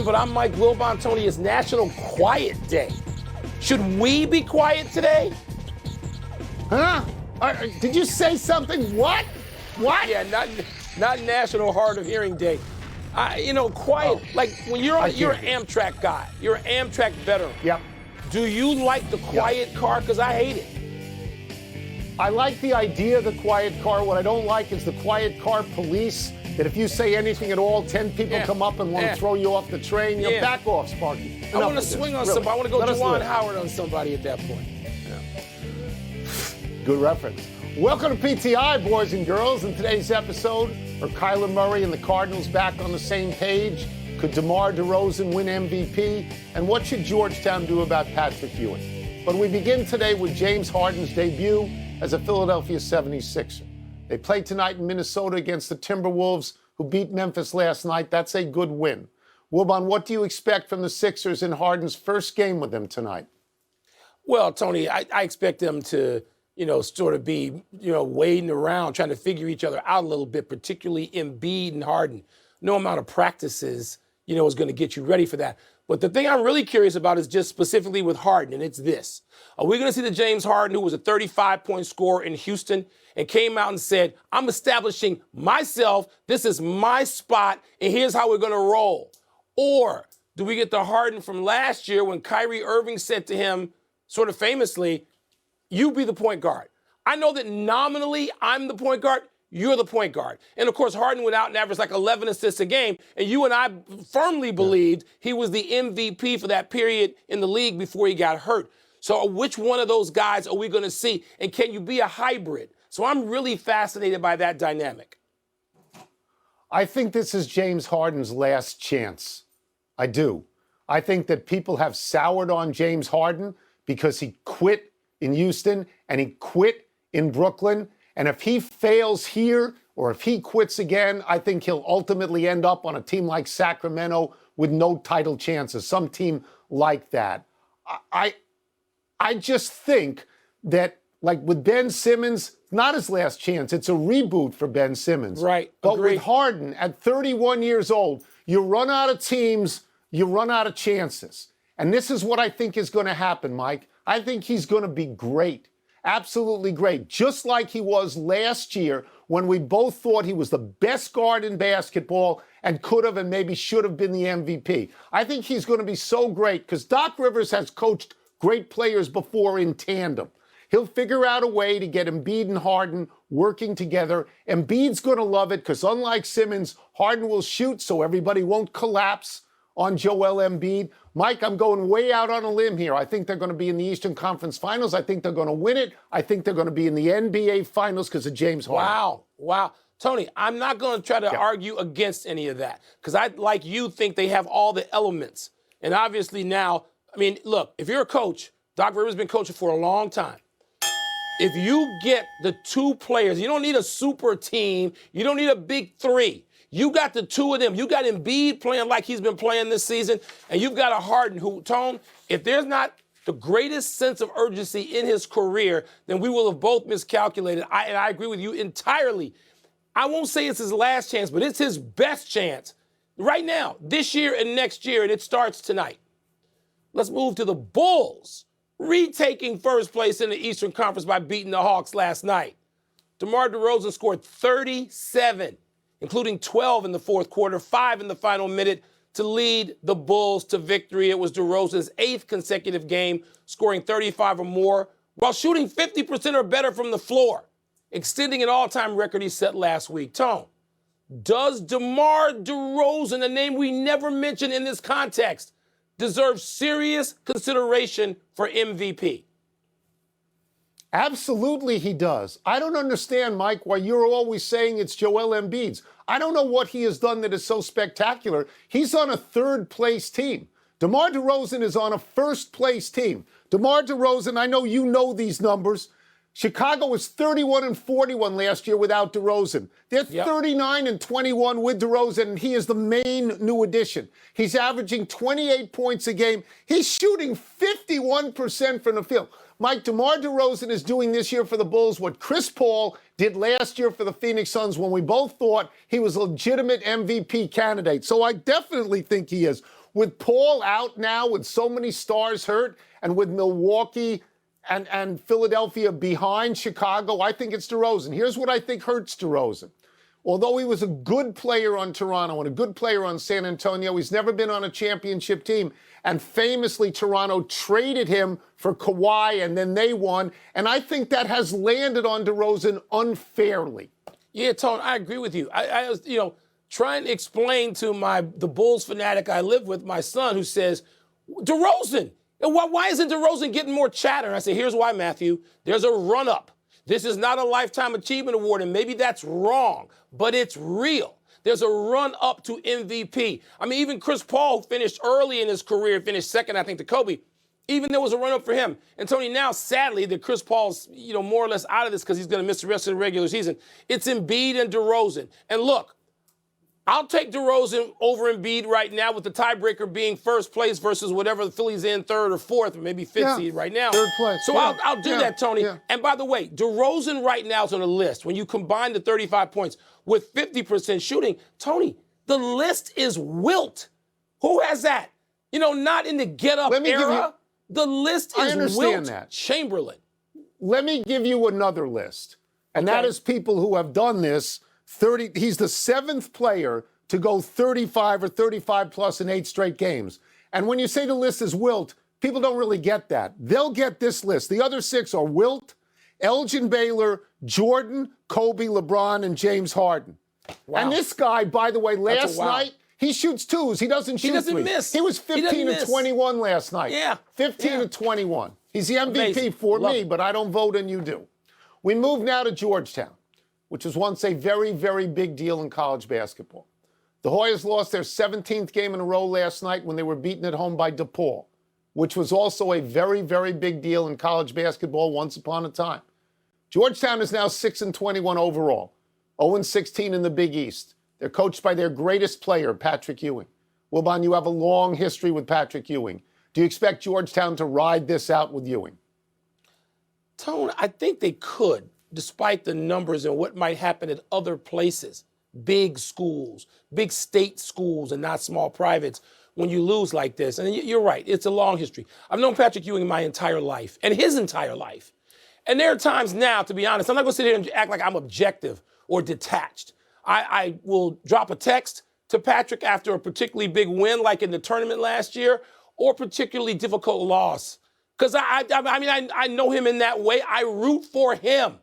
but I'm Mike Wilbon. Tony, it's National Quiet Day. Should we be quiet today? Huh? Did you say something? What? What? Yeah, not National Hard of Hearing Day. Quiet. Like when you're an Amtrak guy, you're an Amtrak veteran. Yep. Do you like the quiet car? Because I hate it. I like the idea of the quiet car. What I don't like is the quiet car police, that if you say anything at all, 10 people come up and want to throw you off the train. You know, back off, Sparky. I want to swing on somebody. I want to go Juwan Howard on somebody at that point. Good reference. Welcome to PTI, boys and girls. In today's episode, are Kyler Murray and the Cardinals back on the same page? Could DeMar DeRozan win MVP? And what should Georgetown do about Patrick Ewing? But we begin today with James Harden's debut as a Philadelphia 76er. They play tonight in Minnesota against the Timberwolves, who beat Memphis last night. That's a good win. Wilbon, what do you expect from the Sixers in Harden's first game with them tonight? Well, Tony, I expect them to, sort of be, wading around, trying to figure each other out a little bit, particularly Embiid and Harden. No amount of practices, is going to get you ready for that. But the thing I'm really curious about is just specifically with Harden, and it's this. Are we going to see the James Harden who was a 35-point scorer in Houston and came out and said, I'm establishing myself, this is my spot, and here's how we're going to roll? Or do we get the Harden from last year when Kyrie Irving said to him, sort of famously, you be the point guard. I know that nominally I'm the point guard. You're the point guard. And, of course, Harden went out and averaged like 11 assists a game. And you and I firmly believed he was the MVP for that period in the league before he got hurt. So which one of those guys are we going to see? And can you be a hybrid? So I'm really fascinated by that dynamic. I think this is James Harden's last chance. I do. I think that people have soured on James Harden because he quit in Houston and he quit in Brooklyn. And if he fails here or if he quits again, I think he'll ultimately end up on a team like Sacramento with no title chances, some team like that. I just think that, like with Ben Simmons, not his last chance. It's a reboot for Ben Simmons. Right. But Agreed. with Harden at 31 years old, you run out of teams, you run out of chances. And this is what I think is going to happen, Mike. I think he's going to be great. Absolutely great. Just like he was last year when we both thought he was the best guard in basketball and could have and maybe should have been the MVP. I think he's going to be so great because Doc Rivers has coached great players before in tandem. He'll figure out a way to get Embiid and Harden working together. Embiid's going to love it because unlike Simmons, Harden will shoot so everybody won't collapse on Joel Embiid. Mike, I'm going way out on a limb here. I think they're going to be in the Eastern Conference Finals. I think they're going to win it. I think they're going to be in the NBA Finals because of James Harden. Wow. Tony, I'm not going to try to argue against any of that because I, like you, think they have all the elements. And obviously now, look, if you're a coach, Doc Rivers has been coaching for a long time. If you get the two players, you don't need a super team. You don't need a big three. You got the two of them. You got Embiid playing like he's been playing this season, and you've got a Harden who, Tone, if there's not the greatest sense of urgency in his career, then we will have both miscalculated. And I agree with you entirely. I won't say it's his last chance, but it's his best chance right now, this year and next year, and it starts tonight. Let's move to the Bulls, retaking first place in the Eastern Conference by beating the Hawks last night. DeMar DeRozan scored 37, including 12 in the fourth quarter, 5 in the final minute to lead the Bulls to victory. It was DeRozan's 8th consecutive game, scoring 35 or more, while shooting 50% or better from the floor, extending an all-time record he set last week. Tone, does DeMar DeRozan, a name we never mentioned in this context, deserve serious consideration for MVP? Absolutely he does. I don't understand, Mike, why you're always saying it's Joel Embiid's. I don't know what he has done that is so spectacular. He's on a third-place team. DeMar DeRozan is on a first-place team. DeMar DeRozan, I know you know these numbers. Chicago was 31-41 last year without DeRozan. They're 39-21 with DeRozan, and he is the main new addition. He's averaging 28 points a game. He's shooting 51% from the field. Mike, DeMar DeRozan is doing this year for the Bulls what Chris Paul did last year for the Phoenix Suns when we both thought he was a legitimate MVP candidate. So I definitely think he is. With Paul out now, with so many stars hurt, and with Milwaukee and Philadelphia behind Chicago, I think it's DeRozan. Here's what I think hurts DeRozan. Although he was a good player on Toronto and a good player on San Antonio, he's never been on a championship team. And famously, Toronto traded him for Kawhi, and then they won. And I think that has landed on DeRozan unfairly. Yeah, Tone, I agree with you. I was, trying to explain to the Bulls fanatic I live with, my son, who says, DeRozan, why isn't DeRozan getting more chatter? And I say, here's why, Matthew. There's a run-up. This is not a Lifetime Achievement Award, and maybe that's wrong, but it's real. There's a run-up to MVP. I mean, even Chris Paul, who finished early in his career, finished second, I think, to Kobe, even there was a run-up for him. And, Tony, now, sadly, that Chris Paul's, more or less out of this because he's going to miss the rest of the regular season. It's Embiid and DeRozan. And, look, I'll take DeRozan over Embiid right now with the tiebreaker being first place versus whatever the Phillies in third or fourth or maybe fifth seed right now. Third place. So I'll do that, Tony. Yeah. And by the way, DeRozan right now is on the list. When you combine the 35 points with 50% shooting, Tony, the list is wilt. Who has that? Not in the get-up era. The list is Wilt Chamberlain. Let me give you another list. And that is people who have done this. He's the 7th player to go 35 or 35 plus in 8 straight games. And when you say the list is Wilt, people don't really get that. They'll get this list. The other 6 are Wilt, Elgin Baylor, Jordan, Kobe, LeBron, and James Harden. Wow. And this guy, by the way, last night, he shoots twos. He doesn't shoot threes. Miss. He was 15 to 21 last night. Yeah. 15 to 21. He's the MVP for me, but I don't vote and you do. We move now to Georgetown, which was once a very, very big deal in college basketball. The Hoyas lost their 17th game in a row last night when they were beaten at home by DePaul, which was also a very, very big deal in college basketball once upon a time. Georgetown is now 6-21 overall, 0-16 in the Big East. They're coached by their greatest player, Patrick Ewing. Wilbon, you have a long history with Patrick Ewing. Do you expect Georgetown to ride this out with Ewing? Tone, I think they could, despite the numbers and what might happen at other places, big schools, big state schools and not small privates, when you lose like this. And you're right, it's a long history. I've known Patrick Ewing my entire life and his entire life. And there are times now, to be honest, I'm not going to sit here and act like I'm objective or detached. I will drop a text to Patrick after a particularly big win, like in the tournament last year, or particularly difficult loss. Because I know him in that way. I root for him.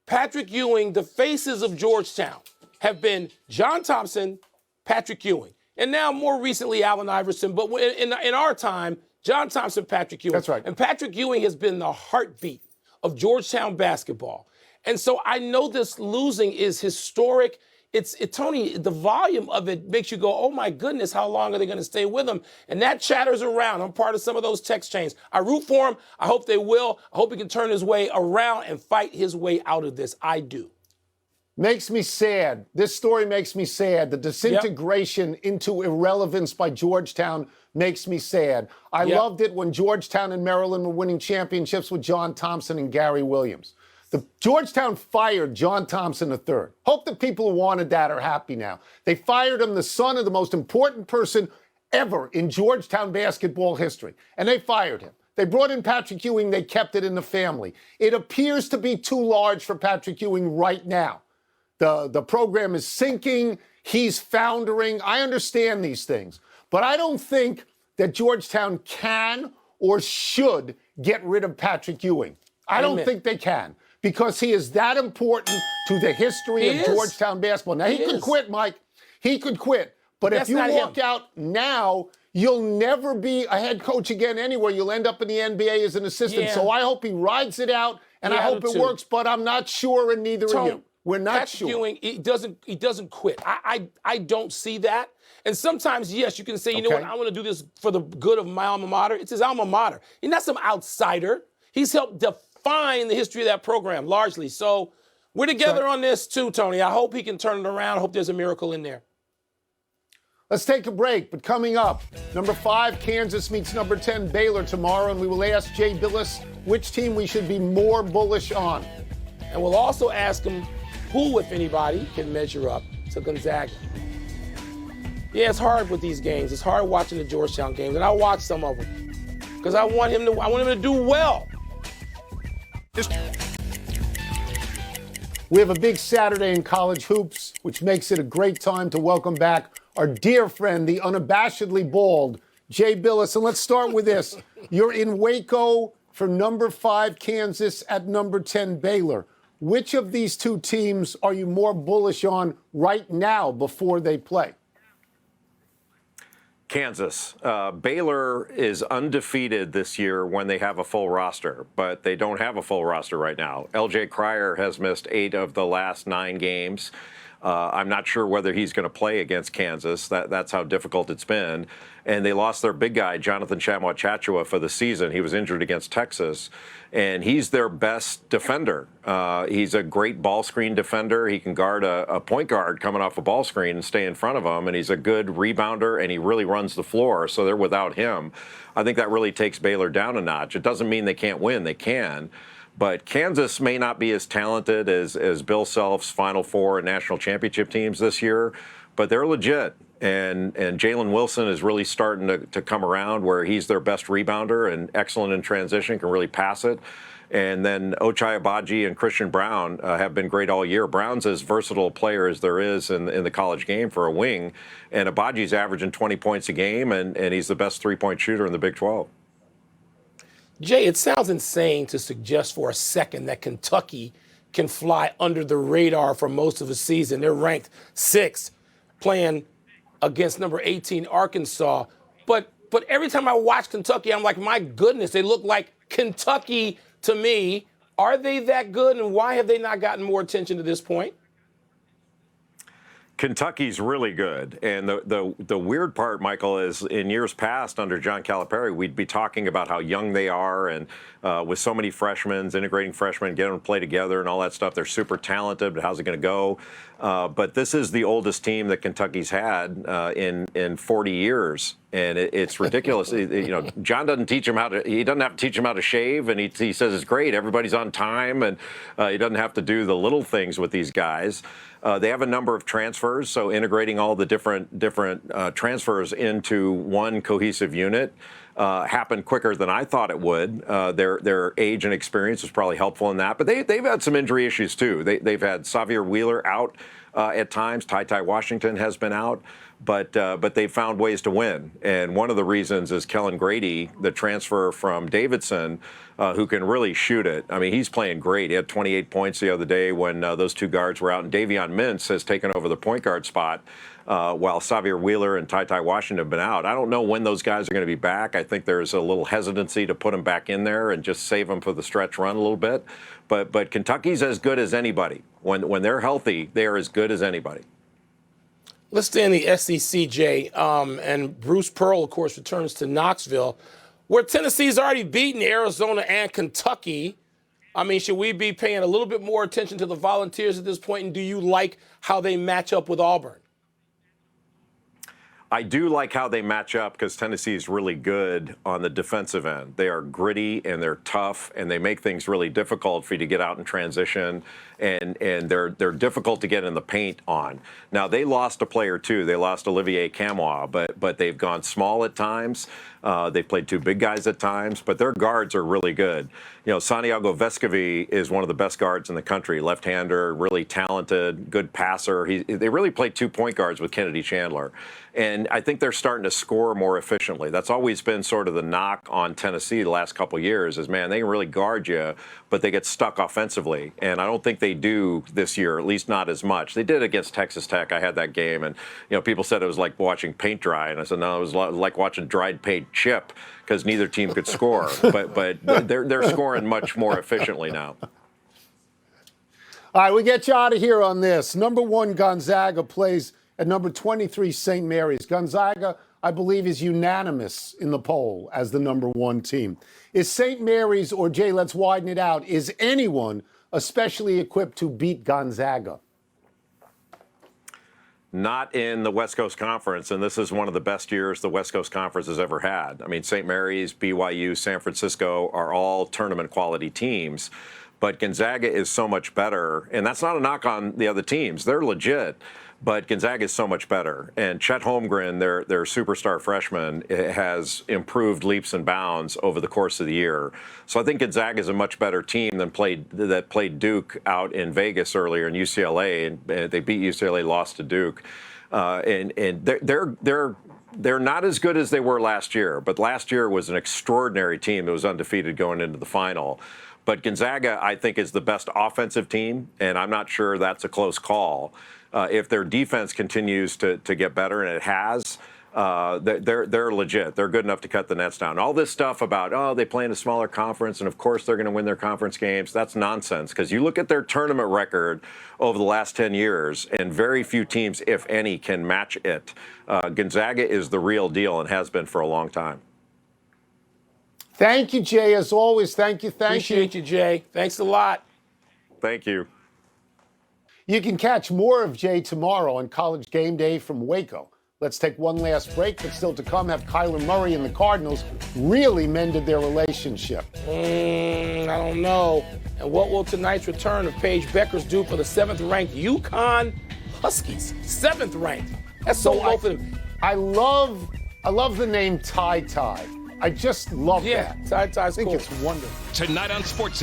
Patrick Ewing, the faces of Georgetown have been John Thompson, Patrick Ewing, and now more recently Allen Iverson. But in our time, John Thompson, Patrick Ewing. That's right. And Patrick Ewing has been the heartbeat of Georgetown basketball. And so I know this losing is historic. Tony, the volume of it makes you go, oh my goodness, how long are they going to stay with him? And that chatters around. I'm part of some of those text chains. I root for him. I hope they will. I hope he can turn his way around and fight his way out of this. I do. Makes me sad. This story makes me sad. The disintegration into irrelevance by Georgetown makes me sad. I loved it when Georgetown and Maryland were winning championships with John Thompson and Gary Williams. Georgetown fired John Thompson III. Hope the people who wanted that are happy now. They fired him, the son of the most important person ever in Georgetown basketball history. And they fired him. They brought in Patrick Ewing. They kept it in the family. It appears to be too large for Patrick Ewing right now. The program is sinking. He's foundering. I understand these things. But I don't think that Georgetown can or should get rid of Patrick Ewing. I don't think they can. Because he is that important to the history of Georgetown basketball. Now, he could quit, Mike. He could quit. But if you walk out now, you'll never be a head coach again anywhere. You'll end up in the NBA as an assistant. Yeah. So I hope he rides it out, and I hope it works. But I'm not sure, and neither are you. We're not sure. Ewing, he doesn't quit. I don't see that. And sometimes, yes, you can say, you know what, I want to do this for the good of my alma mater. It's his alma mater. He's not some outsider. He's helped define the history of that program largely. So we're together on this too, Tony. I hope he can turn it around. I hope there's a miracle in there. Let's take a break. But coming up, number 5, Kansas meets number 10, Baylor tomorrow. And we will ask Jay Billis which team we should be more bullish on. And we'll also ask him who, if anybody, can measure up to Gonzaga. Yeah, it's hard with these games. It's hard watching the Georgetown games, and I watch some of them because I want him to do well. We have a big Saturday in college hoops, which makes it a great time to welcome back our dear friend, the unabashedly bald, Jay Billis. And let's start with this. You're in Waco for number 5 Kansas at number 10 Baylor. Which of these two teams are you more bullish on right now before they play? Kansas. Baylor is undefeated this year when they have a full roster, but they don't have a full roster right now. LJ Cryer has missed 8 of the last 9 games. I'm not sure whether he's going to play against Kansas. That's how difficult it's been. And they lost their big guy, Jonathan Tchamwa-Tchatchoua, for the season. He was injured against Texas, and he's their best defender. He's a great ball screen defender. He can guard a point guard coming off a ball screen and stay in front of him, and he's a good rebounder, and he really runs the floor, so they're without him. I think that really takes Baylor down a notch. It doesn't mean they can't win. They can. But Kansas may not be as talented as Bill Self's Final Four and national championship teams this year, but they're legit. And Jalen Wilson is really starting to come around where he's their best rebounder and excellent in transition, can really pass it. And then Ochai Agbaji and Christian Braun have been great all year. Brown's as versatile a player as there is in the college game for a wing. And Agbaji's averaging 20 points a game, and he's the best three-point shooter in the Big 12. Jay, it sounds insane to suggest for a second that Kentucky can fly under the radar for most of the season. They're ranked 6th, playing against number 18 Arkansas. But every time I watch Kentucky, I'm like, my goodness, they look like Kentucky to me. Are they that good, and why have they not gotten more attention to this point? Kentucky's really good. And the weird part, Michael, is in years past under John Calipari, we'd be talking about how young they are, and with so many freshmen, integrating freshmen, getting them to play together and all that stuff. They're super talented, but how's it going to go? But this is the oldest team that Kentucky's had in 40 years. And it's ridiculous. John doesn't teach him he doesn't have to teach him how to shave. And he says it's great. Everybody's on time. And he doesn't have to do the little things with these guys. They have a number of transfers. So integrating all the different transfers into one cohesive unit happened quicker than I thought it would. Their age and experience was probably helpful in that. But they've had some injury issues, too. They've had Xavier Wheeler out at times. Ty Washington has been out. But they've found ways to win. And one of the reasons is Kellen Grady, the transfer from Davidson, who can really shoot it. I mean, he's playing great. He had 28 points the other day when those two guards were out. And Davion Mintz has taken over the point guard spot while Xavier Wheeler and Ty Washington have been out. I don't know when those guys are going to be back. I think there's a little hesitancy to put them back in there and just save them for the stretch run a little bit. But Kentucky's as good as anybody. When they're healthy, they are as good as anybody. Let's stay in the SEC, Jay. And Bruce Pearl, of course, returns to Knoxville, where Tennessee's already beaten Arizona and Kentucky. I mean, should we be paying a little bit more attention to the Volunteers at this point? And do you like how they match up with Auburn? I do like how they match up because Tennessee is really good on the defensive end. They are gritty and they're tough, and they make things really difficult for you to get out in transition, and they're difficult to get in the paint on. Now, they lost a player, too. They lost Olivier Camois, but they've gone small at times. They've played 2 big guys at times, but their guards are really good. Santiago Vescovi is one of the best guards in the country, left-hander, really talented, good passer. They really played 2 point guards with Kennedy Chandler. And I think they're starting to score more efficiently. That's always been sort of the knock on Tennessee the last couple of years is, man, they can really guard you, but they get stuck offensively. And I don't think they do this year, at least not as much. They did against Texas Tech. I had that game, and people said it was like watching paint dry. And I said, no, it was like watching dried paint chip because neither team could score. But they're scoring much more efficiently now. All right, we get you out of here on this. Number 1, Gonzaga plays at number 23, St. Mary's. Gonzaga, I believe, is unanimous in the poll as the number 1 team. Is St. Mary's, or Jay, let's widen it out, is anyone especially equipped to beat Gonzaga? Not in the West Coast Conference, and this is one of the best years the West Coast Conference has ever had. I mean, St. Mary's, BYU, San Francisco are all tournament quality teams, but Gonzaga is so much better, and that's not a knock on the other teams. They're legit. But Gonzaga is so much better. And Chet Holmgren, their superstar freshman, has improved leaps and bounds over the course of the year. So I think Gonzaga is a much better team than played Duke out in Vegas earlier in UCLA. And they beat UCLA, lost to Duke. And they're not as good as they were last year. But last year was an extraordinary team that was undefeated going into the final. But Gonzaga, I think, is the best offensive team, and I'm not sure that's a close call. If their defense continues to get better, and it has, they're legit. They're good enough to cut the nets down. All this stuff about, oh, they play in a smaller conference, and of course they're going to win their conference games, that's nonsense. Because you look at their tournament record over the last 10 years, and very few teams, if any, can match it. Gonzaga is the real deal and has been for a long time. Thank you, Jay, as always. Thank you. Appreciate you, Jay. Thanks a lot. Thank you. You can catch more of Jay tomorrow on College Game Day from Waco. Let's take one last break, but still to come have Kyler Murray and the Cardinals really mended their relationship. I don't know. And what will tonight's return of Paige Beckers do for the 7th-ranked UConn Huskies? 7th ranked. That's so low for them. I love the name Ty. I just love that. Yeah, Ty's cool. I think it's wonderful. Tonight on Sports